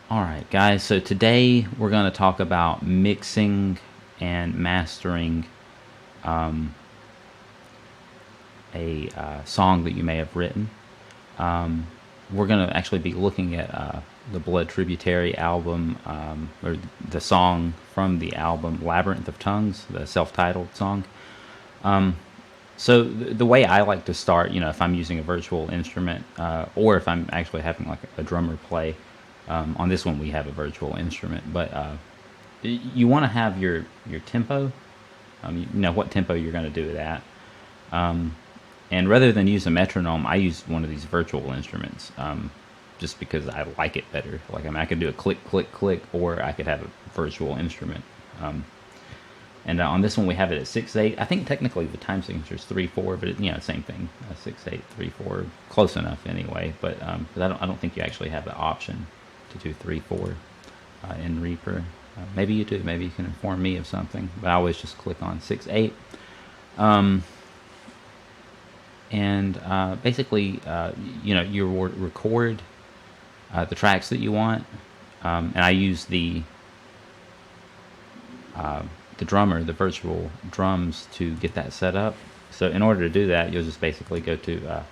Alright guys, so today we're going to talk about mixing and mastering a song that you may have written. We're going to actually be looking at the Blood Tributary album, or the song from the album Labyrinth of Tongues, the self-titled song. So the way I like to start, if I'm using a virtual instrument, or if I'm actually having like a drummer play, on this one we have a virtual instrument, but you want to have your tempo, you know what tempo you're going to do it at. And rather than use a metronome, I use one of these virtual instruments, just because I like it better. Like, I could do a click, click, click, or I could have a virtual instrument. And on this one we have it at 6/8. I think technically the time signature is 3/4, but same thing, 6/8, 3/4, close enough anyway. But I don't think you actually have the option to do 3/4 in Reaper. Maybe you do. Maybe you can inform me of something. But I always just click on 6/8. And basically, you record the tracks that you want, and I use the drummer, the virtual drums, to get that set up. So in order to do that, you'll just basically go to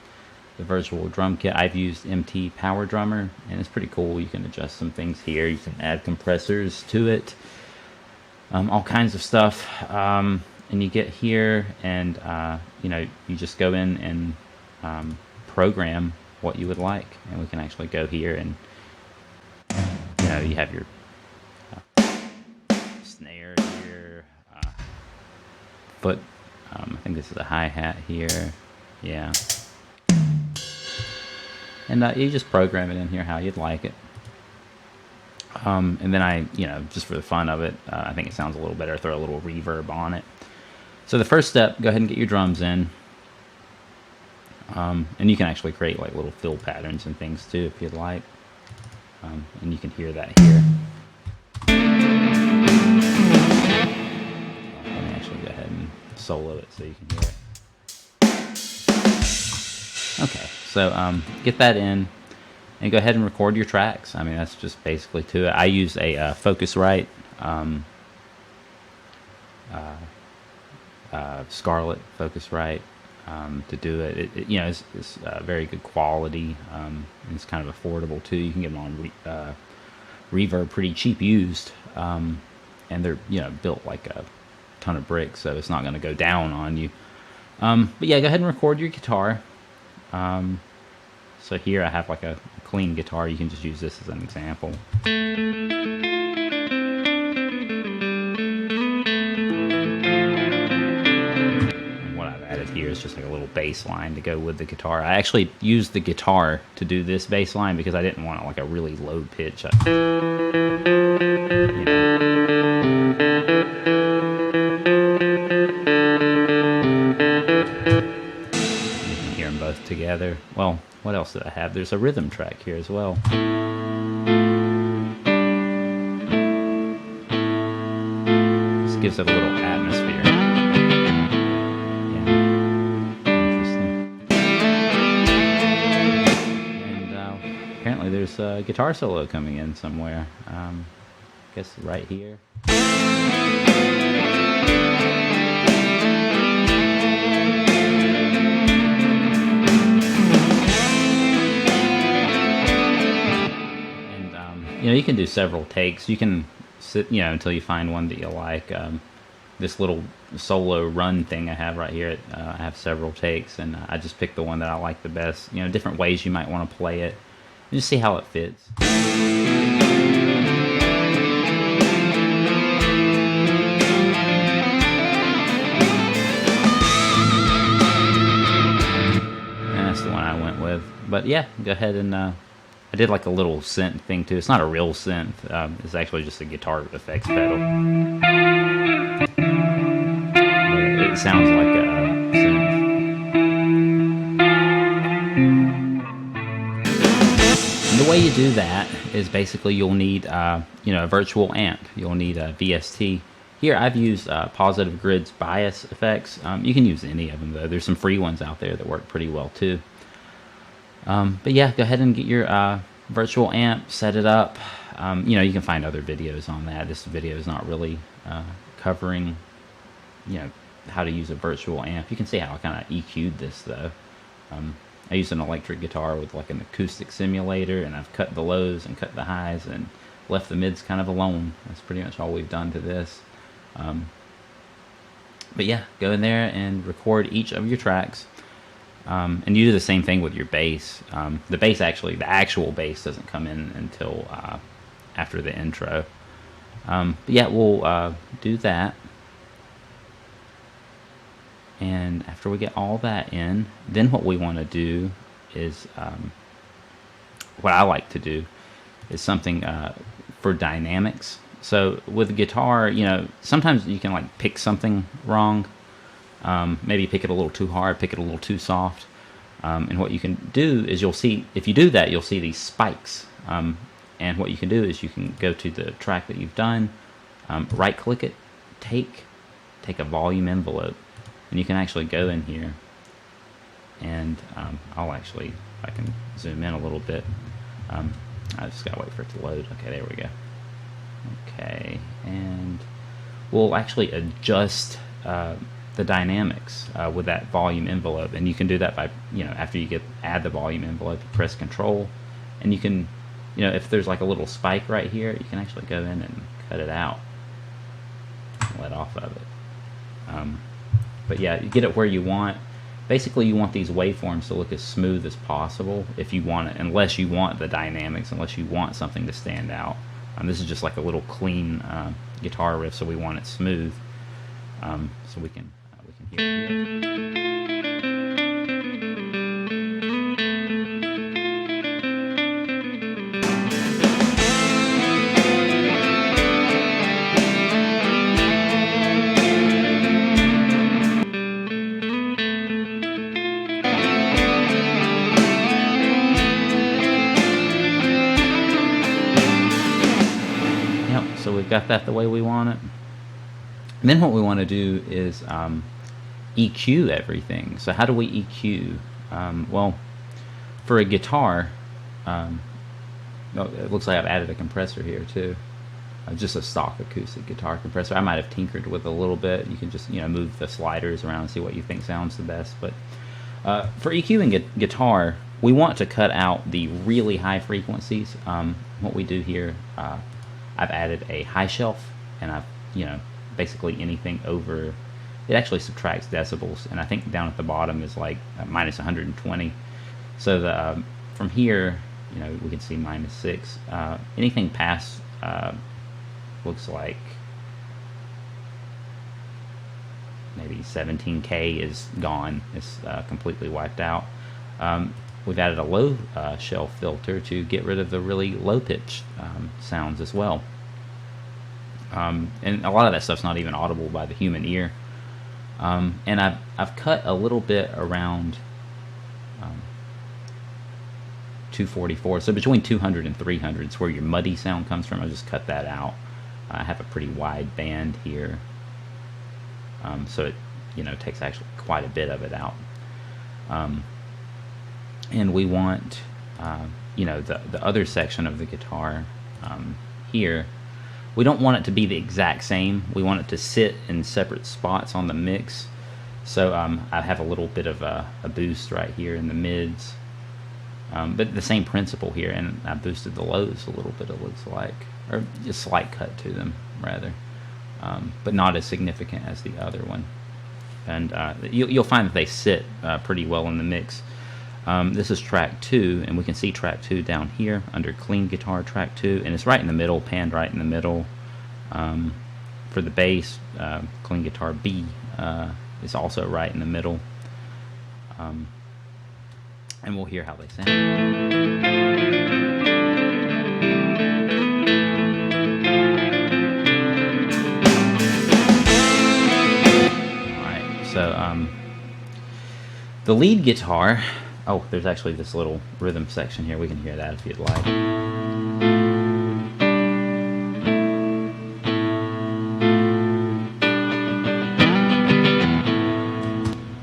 the virtual drum kit. I've used MT Power Drummer, and it's pretty cool. You can adjust some things here. You can add compressors to it, all kinds of stuff. And you get here, and you just go in and program what you would like. And we can actually go here, and you have your snare here, foot. I think this is a hi-hat here. Yeah. And you just program it in here how you'd like it. And then I, just for the fun of it, I think it sounds a little better, throw a little reverb on it. So the first step, go ahead and get your drums in. And you can actually create like little fill patterns and things too if you'd like. And you can hear that here. Let me actually go ahead and solo it so you can hear it. Okay, so get that in and go ahead and record your tracks. I mean, that's just basically to it. I use a Focusrite Scarlett Focusrite to do it. It's very good quality. And it's kind of affordable too. You can get them on Reverb pretty cheap used, and they're built like a ton of bricks, so it's not going to go down on you. But yeah, go ahead and record your guitar. So here I have like a clean guitar. You can just use this as an example. Here is just like a little bass line to go with the guitar. I actually used the guitar to do this bass line because I didn't want like a really low pitch. You can hear them both together. Well, what else did I have? There's a rhythm track here as well. This gives it a little atmosphere. Apparently there's a guitar solo coming in somewhere. I guess right here. And you can do several takes. You can sit until you find one that you like. This little solo run thing I have right here, I have several takes, and I just pick the one that I like the best. Different ways you might want to play it. Just see how it fits. And that's the one I went with. But yeah, go ahead and I did like a little synth thing too. It's not a real synth. It's actually just a guitar effects pedal. But it sounds like a synth. The way you do that is basically you'll need a virtual amp. You'll need a VST. Here I've used Positive Grid's bias effects. You can use any of them though. There's some free ones out there that work pretty well too. But yeah, go ahead and get your virtual amp, set it up. You know, you can find other videos on that. This video is not really covering, you know, how to use a virtual amp. You can see how I kind of EQ'd this though. I used an electric guitar with like an acoustic simulator, and I've cut the lows and cut the highs and left the mids kind of alone. That's pretty much all we've done to this. But yeah, go in there and record each of your tracks. And you do the same thing with your bass. The bass actually, the actual bass doesn't come in until after the intro. But yeah, we'll do that. And after we get all that in, then what we want to do is, what I like to do is something for dynamics. So with the guitar, you know, sometimes you can like pick something wrong. Maybe pick it a little too hard, pick it a little too soft. And what you can do is you'll see, if you do that, you'll see these spikes. And what you can do is you can go to the track that you've done, right click it, take a volume envelope, and you can actually go in here and I'll actually, if I can zoom in a little bit, I just gotta wait for it to load. Okay, there we go. Okay, and we'll actually adjust the dynamics with that volume envelope, and you can do that by, you know, after you add the volume envelope, you press Control, and you can, you know, if there's like a little spike right here, you can actually go in and cut it out, let off of it. But yeah, you get it where you want. Basically, you want these waveforms to look as smooth as possible if you want it, unless you want the dynamics, unless you want something to stand out. This is just like a little clean guitar riff, so we want it smooth, so we can hear it. So we've got that the way we want it. And then what we want to do is EQ everything. So how do we EQ? Well, for a guitar, it looks like I've added a compressor here too. Just a stock acoustic guitar compressor. I might have tinkered with a little bit. You can just, you know, move the sliders around and see what you think sounds the best. But for EQing guitar, we want to cut out the really high frequencies. What we do here, I've added a high shelf, and I've, you know, basically anything over, it actually subtracts decibels, and I think down at the bottom is like minus 120. So the from here, you know, we can see -6. Anything past looks like maybe 17K is gone. It's completely wiped out. We've added a low shelf filter to get rid of the really low pitch sounds as well. And a lot of that stuff's not even audible by the human ear. And I've cut a little bit around 244. So between 200 and 300 is where your muddy sound comes from. I just cut that out. I have a pretty wide band here. So it, you know, takes actually quite a bit of it out. And we want, you know, the other section of the guitar here, we don't want it to be the exact same. We want it to sit in separate spots on the mix. So I have a little bit of a boost right here in the mids. But the same principle here, and I boosted the lows a little bit, it looks like. Or a slight cut to them, rather. But not as significant as the other one. And you'll find that they sit pretty well in the mix. This is track 2, and we can see track 2 down here under clean guitar, track 2, and it's right in the middle, panned right in the middle. For the bass, clean guitar B is also right in the middle. And we'll hear how they sound. Alright, so the lead guitar, oh, there's actually this little rhythm section here. We can hear that if you'd like.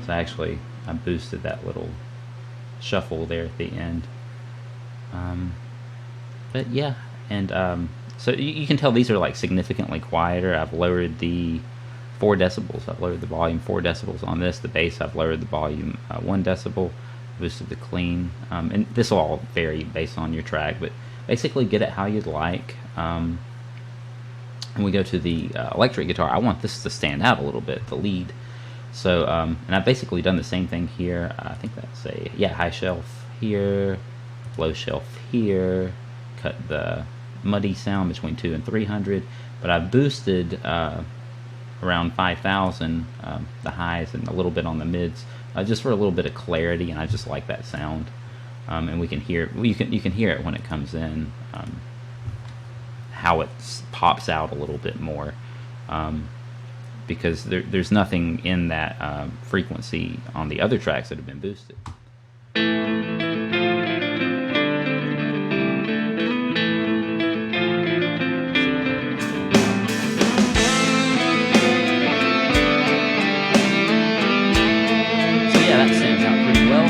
So actually, I boosted that little shuffle there at the end. But yeah, and so you can tell these are like significantly quieter. I've lowered the 4 decibels. I've lowered the volume 4 decibels on this. The bass, I've lowered the volume 1 decibel, boosted the clean. And this will all vary based on your track, but basically get it how you'd like. And we go to the electric guitar. I want this to stand out a little bit, the lead. So, and I've basically done the same thing here. I think that's high shelf here, low shelf here, cut the muddy sound between 200 and 300, but I've boosted around 5,000 the highs and a little bit on the mids, just for a little bit of clarity, and I just like that sound. And we can hear, you can hear it when it comes in, how it pops out a little bit more, because there's nothing in that frequency on the other tracks that have been boosted. That stands out pretty well.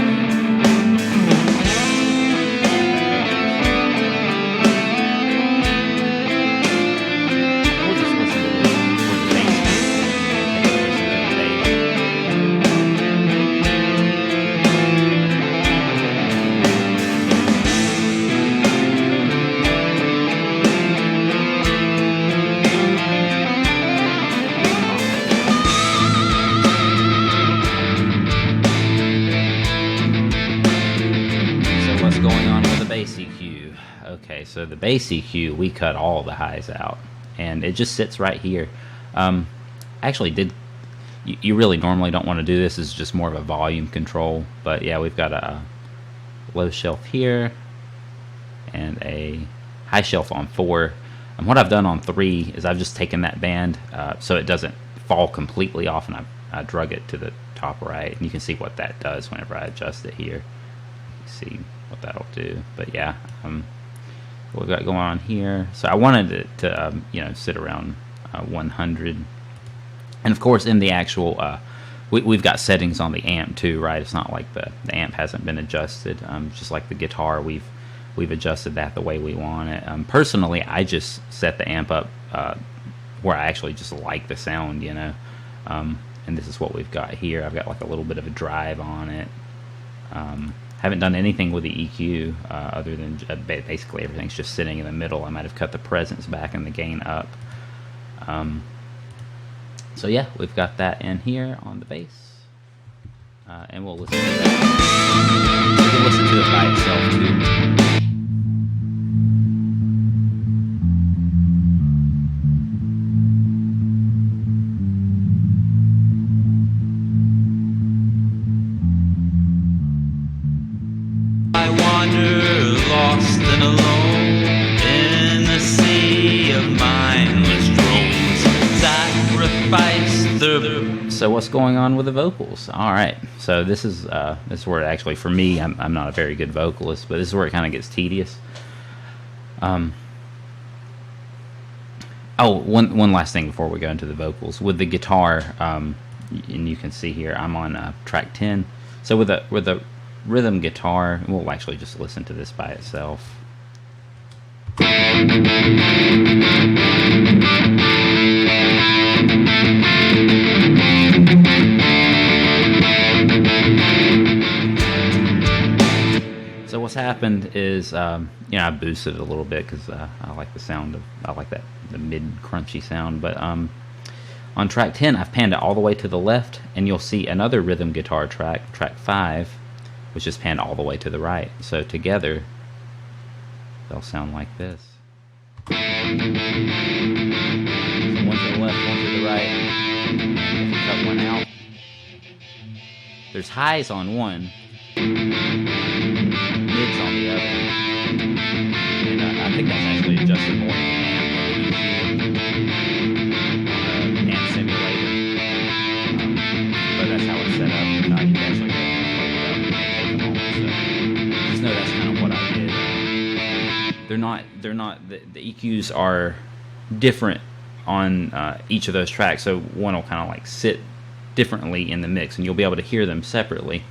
We'll just listen to this for the bass. Bass EQ. Okay, so the bass EQ, we cut all the highs out, and it just sits right here. Actually, you really normally don't want to do this. It's just more of a volume control, but yeah, we've got a low shelf here and a high shelf on 4. And what I've done on 3 is I've just taken that band so it doesn't fall completely off, and I drug it to the top right, and you can see what that does whenever I adjust it here. You see what that'll do. But yeah, what we've got going on here, so I wanted it to sit around 100, and of course in the actual we've got settings on the amp too, right? It's not like the amp hasn't been adjusted, just like the guitar, we've adjusted that the way we want it. Personally, I just set the amp up where I actually just like the sound, and this is what we've got here. I've got like a little bit of a drive on it. Haven't done anything with the EQ other than basically everything's just sitting in the middle. I might have cut the presence back and the gain up. So yeah, we've got that in here on the bass, and we'll listen to that. You can listen to it by itself too. Lost and alone in a sea of mindless drones, sacrifice the... So what's going on with the vocals? All right, so this is where actually for me, I'm not a very good vocalist, but this is where it kind of gets tedious. One last thing before we go into the vocals. With the guitar, and you can see here, I'm on track 10. So with the rhythm guitar, we'll actually just listen to this by itself. So what's happened is, I boosted it a little bit because I like the sound I like the mid crunchy sound, but on track 10, I've panned it all the way to the left, and you'll see another rhythm guitar track, track 5, which is panned all the way to the right. So together, they'll sound like this. So one to the left, one to the right. If we cut one out, there's highs on one, mids on the other. And I think that's actually adjusted more in the amp simulator. But that's how it's set up. You can actually go just know that's kind of what I did. They're not the EQs are different on each of those tracks, so one will kind of like sit differently in the mix, and you'll be able to hear them separately.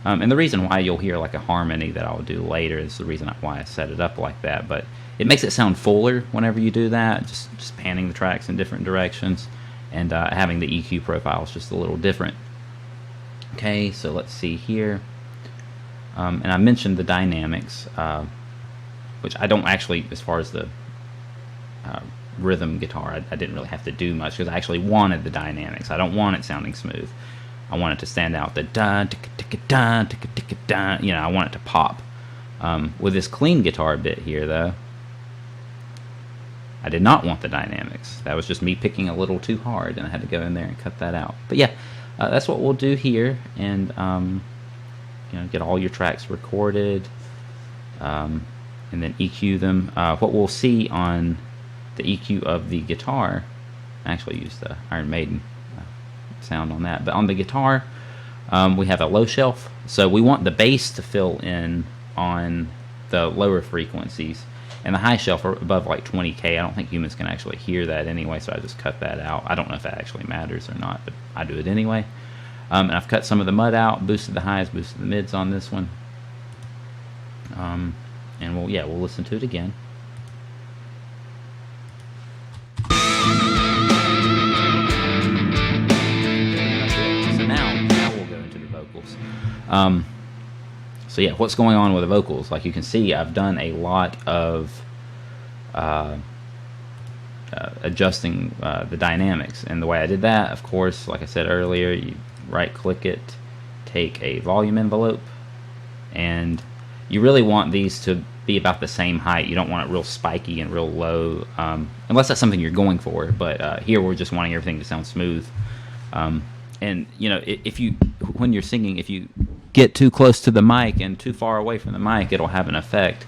And the reason why you'll hear like a harmony that I'll do later is the reason why I set it up like that. But it makes it sound fuller whenever you do that, just panning the tracks in different directions, and having the EQ profile is just a little different. Okay, so let's see here. And I mentioned the dynamics, which I don't actually, as far as the rhythm guitar, I didn't really have to do much because I actually wanted the dynamics. I don't want it sounding smooth. I want it to stand out, the da, ticka, ticka, da, ticka, ticka, da. You know, I want it to pop. With this clean guitar bit here, though, I did not want the dynamics. That was just me picking a little too hard, and I had to go in there and cut that out. But yeah, that's what we'll do here, and you know, get all your tracks recorded, and then EQ them. What we'll see on the EQ of the guitar, I actually use the Iron Maiden sound on that, but on the guitar, we have a low shelf, so we want the bass to fill in on the lower frequencies, and the high shelf are above like 20K. I don't think humans can actually hear that anyway, so I just cut that out. I don't know if that actually matters or not, but I do it anyway. And I've cut some of the mud out, boosted the highs, boosted the mids on this one, and we'll listen to it again. So yeah, what's going on with the vocals? Like you can see, I've done a lot of adjusting the dynamics, and the way I did that, of course, like I said earlier, you right click it, take a volume envelope, and you really want these to be about the same height. You don't want it real spiky and real low, unless that's something you're going for, but here we're just wanting everything to sound smooth. And you know, when you're singing, if you get too close to the mic and too far away from the mic, it'll have an effect.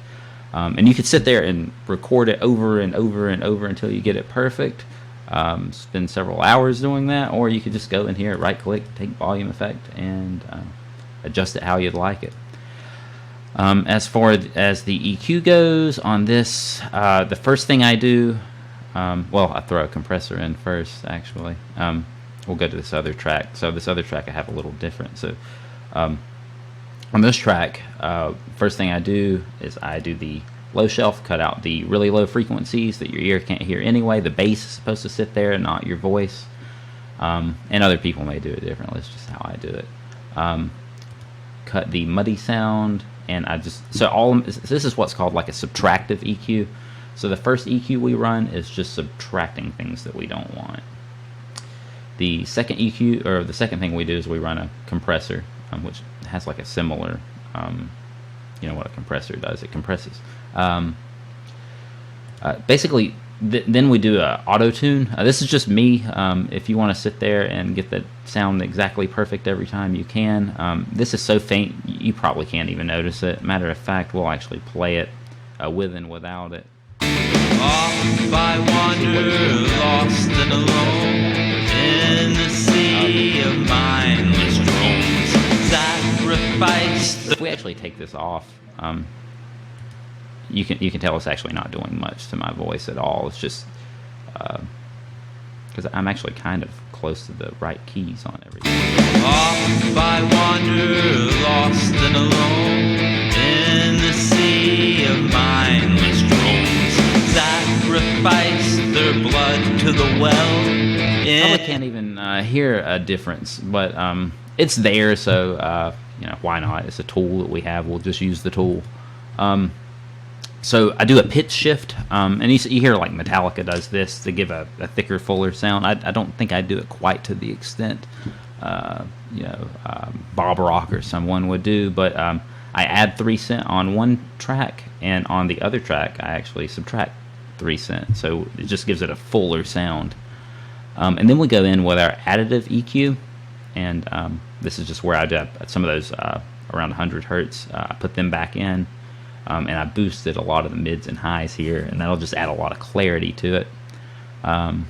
And you could sit there and record it over and over and over until you get it perfect. Spend several hours doing that, or you could just go in here, right click, take volume effect, and adjust it how you'd like it. As far as the EQ goes on this, the first thing I do, I throw a compressor in first, actually. We'll go to this other track. So this other track I have a little different. So on this track, first thing I do is I do the low shelf, cut out the really low frequencies that your ear can't hear anyway. The bass is supposed to sit there, not your voice. And other people may do it differently. It's just how I do it. Cut the muddy sound, and this is what's called like a subtractive EQ. So the first EQ we run is just subtracting things that we don't want. The second EQ, or the second thing we do, is we run a compressor, which has like a similar, you know what a compressor does, it compresses. Basically, then we do a auto tune. This is just me. If you want to sit there and get the sound exactly perfect every time, you can. This is so faint, you probably can't even notice it. Matter of fact, we'll actually play it with and without it. Off I wander, lost and alone, in the sea of mindless drones, sacrificed. If we actually take this off, you can tell it's actually not doing much to my voice at all. It's just because I'm actually kind of close to the right keys on everything. Off I wander, lost and alone, in the sea of mindless drones, sacrifice their blood to the well. Probably can't even hear a difference, but it's there, so you know, why not? It's a tool that we have. We'll just use the tool. So I do a pitch shift, and you hear like Metallica does this to give a thicker, fuller sound. I don't think I do it quite to the extent you know, Bob Rock or someone would do, but I add 3 cent on one track, and on the other track I actually subtract 3 cent, so it just gives it a fuller sound. And then we go in with our additive EQ, and this is just where I do some of those around 100 hertz. I put them back in, and I boosted a lot of the mids and highs here, and that'll just add a lot of clarity to it. I'll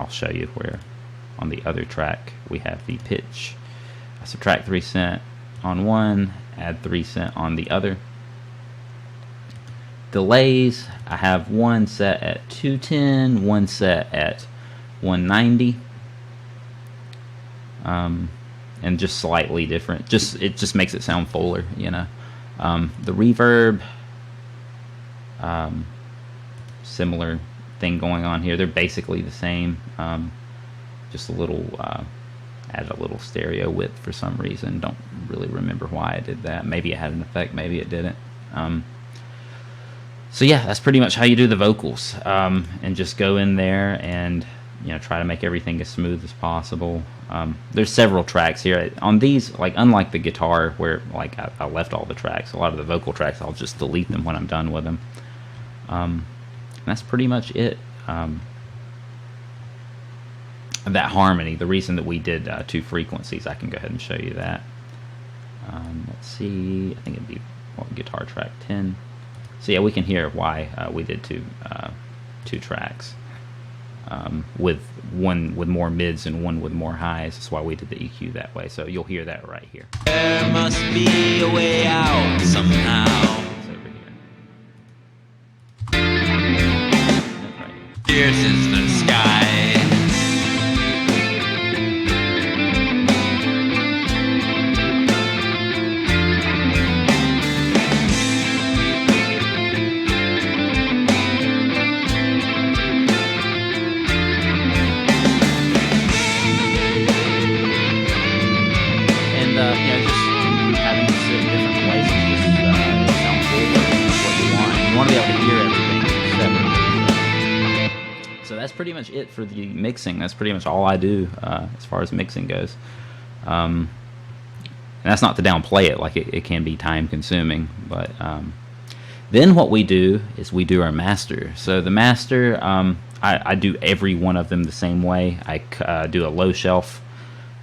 show you where on the other track we have the pitch. I subtract 3 cent on one, add 3 cent on the other. Delays, I have one set at 210, one set at 190. and just slightly different. It just makes it sound fuller, you know. The reverb, similar thing going on here. They're basically the same. Just a little, added a little stereo width for some reason. Don't really remember why I did that. Maybe it had an effect, maybe it didn't. So yeah, that's pretty much how you do the vocals, and just go in there and, you know, try to make everything as smooth as possible. There's several tracks here on these, like, unlike the guitar where, like, I left all the tracks. A lot of the vocal tracks I'll just delete them when I'm done with them. That's pretty much it. That harmony, the reason that we did 2 frequencies, I can go ahead and show you that. Let's see, I think it'd be guitar track 10. So yeah, we can hear why we did two tracks, with one with more mids and one with more highs. That's why we did the EQ that way. So you'll hear that right here. There must be a way out somehow. It's over here. Right here. Fierce is the sky. That's pretty much it for the mixing. That's pretty much all I do as far as mixing goes. And that's not to downplay it, like it can be time consuming, but then what we do is we do our master. So the master, I do every one of them the same way. I do a low shelf,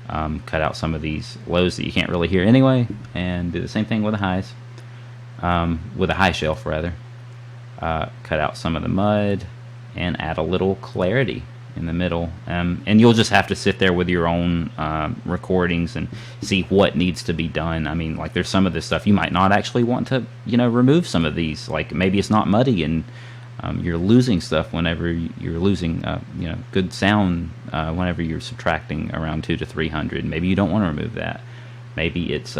cut out some of these lows that you can't really hear anyway, and do the same thing with the highs, with a high shelf rather. Cut out some of the mud and add a little clarity in the middle, and you'll just have to sit there with your own recordings and see what needs to be done. I mean, like, there's some of this stuff you might not actually want to, you know, remove some of these. Like, maybe it's not muddy and you're losing stuff whenever you're losing, you know, good sound whenever you're subtracting around 200 to 300. Maybe you don't want to remove that. Maybe it's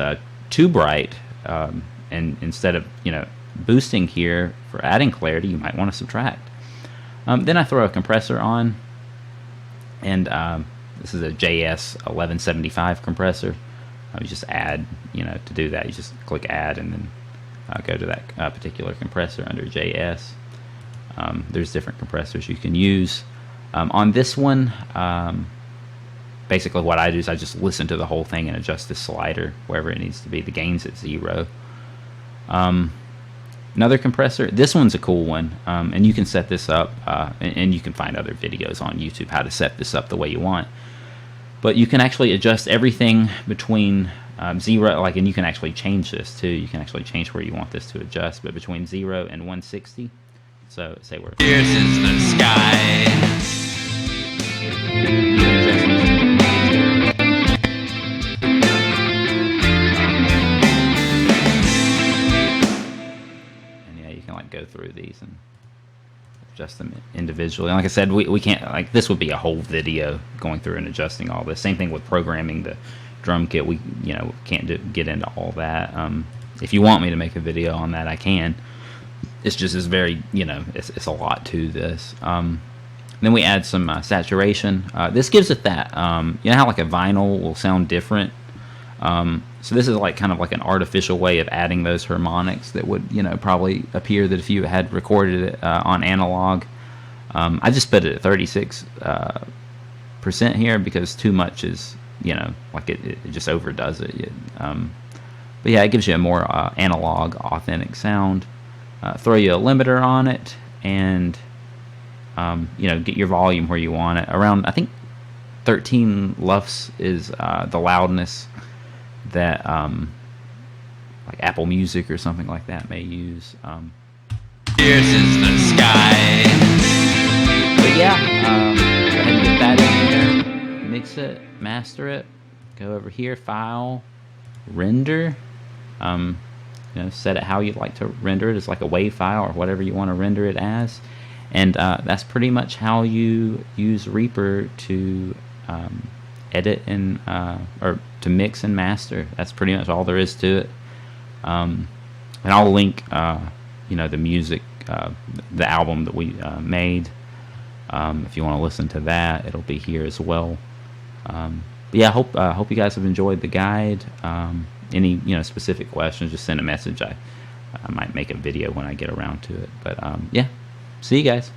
too bright, and instead of, you know, boosting here for adding clarity, you might want to subtract. Then I throw a compressor on, and this is a JS 1175 compressor. You just add, you know, to do that, you just click add and then go to that particular compressor under JS. There's different compressors you can use. On this one, basically what I do is I just listen to the whole thing and adjust the slider wherever it needs to be. The gain's at 0. Another compressor, this one's a cool one, and you can set this up, and you can find other videos on YouTube how to set this up the way you want. But you can actually adjust everything between 0, like, and you can actually change this too. You can actually change where you want this to adjust, but between 0 and 160. So say we're fierce is the sky. Go through these and adjust them individually. And like I said, we can't, like, this would be a whole video going through and adjusting all this. Same thing with programming the drum kit. We, you know, can't get into all that. If you want me to make a video on that, I can. It's just, it's very, you know, it's a lot to this. Then we add some saturation. This gives it that, you know how like a vinyl will sound different. So this is like kind of like an artificial way of adding those harmonics that would, you know, probably appear that if you had recorded it on analog. I just put it at 36% here because too much is, you know, like it just overdoes it. But yeah, it gives you a more analog, authentic sound. Throw you a limiter on it, and you know, get your volume where you want it. Around, I think 13 lufs is the loudness that like Apple Music or something like that may use. Fierce is the sky. But yeah, go ahead and get that in there, mix it, master it, go over here, file, render, you know, set it how you'd like to render it as like a WAV file or whatever you want to render it as. And that's pretty much how you use Reaper to edit and or to mix and master. That's pretty much all there is to it. And I'll link, the music, the album that we made. If you want to listen to that, it'll be here as well. But yeah, I hope you guys have enjoyed the guide. Any specific questions, just send a message. I might make a video when I get around to it. But yeah, see you guys.